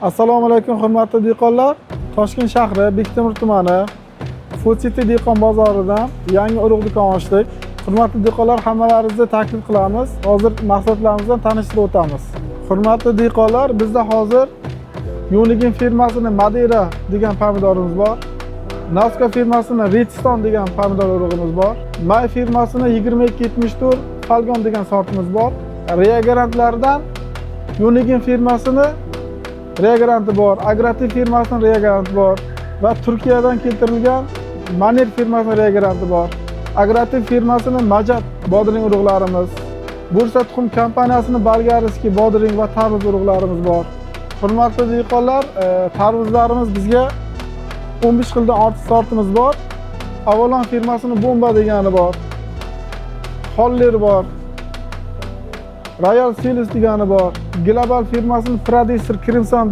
Assalomu alaykum hurmatli dehqonlar. Toshkent shahri Bektemir tumani Food City dehqon bozoridan yangi urug' do'kon ochdik. Hurmatli dehqonlar, hammalaringizni taklif qilamiz. Hozir mahsulotlarimizdan tanishtirib o'tamiz. Hurmatli dehqonlar, bizda hozir Unigin firmasining Madeira degan pomidorimiz bor. Naska firmasining Redstone degan pomidor urug'imiz bor. May firmasining 2274 Falcon degan sortimiz bor. Reagentlardan Unigin firmasining reagenti bor, Agrativ firmasining reagenti bor va Turkiyadan keltirilgan Manir firmasining reagenti bor. Agrativ firmasining Majat bodring urug'larimiz, Bursa tuxum kompaniyasining Bulgariskiy bodring va tarvuz urug'larimiz bor. Hurmatli dehqonlar, tarvuzlarimiz bizga 15 xildan ortiq sortimiz bor. Avalon firmasining Bomba degani bor. Holler bor. Royal Seals degani bor. Global firmasining Producer Crimson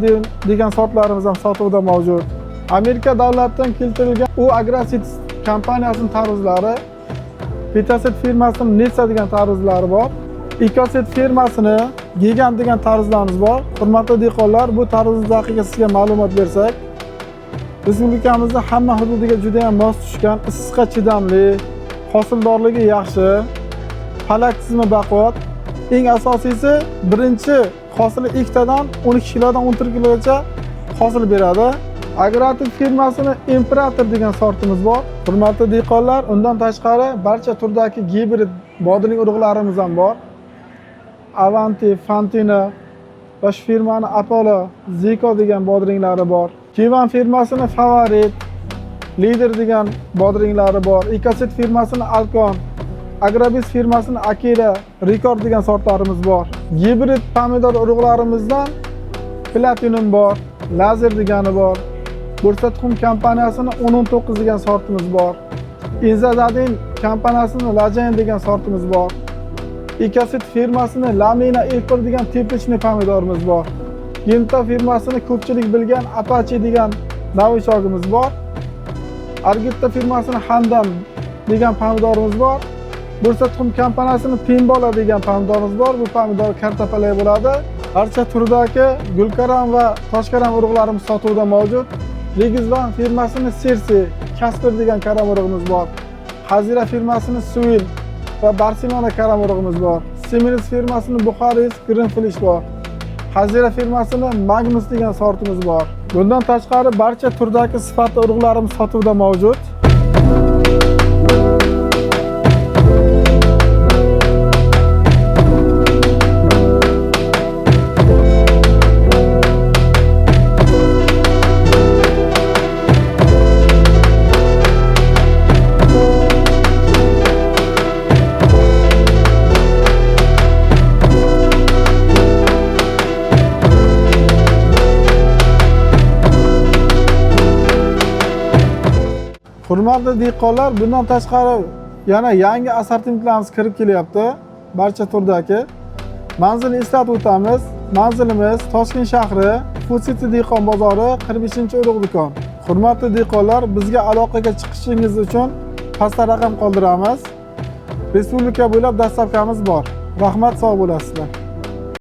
degan sortlarimiz ham sotuvda mavjud. Amerika davlatidan keltirilgan U Agroseed kompaniyasining tarvuzlari, Petaset firmasining Netsa degan tarvuzlari bor. Ecoset firmasining Gigant degan tarvuzlarimiz bor. Hurmatli dehqonlar, bu tarvuz haqiga sizga ma'lumot bersak, respublikamizda hamma hududiga juda ham mos tushgan, issiqqa chidamli, hosildorligi yaxshi, palak tizimi baquvvat. Eng asosiysi, birinchi hosili ikkitadan 12 kilodan 14 kilogacha hosil beradi. Agrativ firmasining Imperator degan sortimiz bor. Hurmatli dehqonlar, undan tashqari barcha turdagi gibrid bodring urug'larimiz ham bor. Avanti, Fantina va shu firmaning Apollo, Zico degan bodringlari bor. Kivan firmasining Favorit, Leader degan bodringlari bor. Ecoset firmasining Alcon, Agrobis firmasining Akira, Record degan sortlarimiz bor. Gibrid pomidor urug'larimizdan Platinum bor, Lazer degani bor. Bursa tuxum kompaniyasining 19 degan sortimiz bor. Izadadin kompaniyasining Lajen degan sortimiz bor. Ecoset firmasining Lamina F1 degan teplичный pomidorimiz bor. Genta firmasining ko'pchilik bilgan Apache degan novochogimiz bor. Argetta firmasining Hamdam degan pomidorimiz bor. Bursa tuxum kompaniyasining Pimbola degan pomidorimiz bor. Bu pomidor kartapalay bo'ladi. Barcha turdagi gulkaram va toshkaram urug'larimiz sotuvda mavjud. Regizvan firmasining Sersi, Kasper degan karam urug'imiz bor. Hazira firmasining Suil va Barcelona karam urug'imiz bor. Siemens firmasining Buxaris Greenfish bor. Hazira firmasining Magnus degan sortimiz bor. Bundan tashqari barcha turdagi sifatli urug'larimiz sotuvda mavjud. Hurmatli dehqonlar, bundan tashqari yana yangi assortimentlarimiz kirib kelyapti. Barcha turdagi. Manzilni eslatib o'tamiz. Manzilimiz Toshkent shahri Food City dehqon bozori 45-urug' do'kon. Hurmatli dehqonlar, bizga aloqaga chiqishingiz uchun pastda raqam qoldiramiz. Respublika bo'ylab dastavkamiz bor. Rahmat, sog' bo'lasizlar.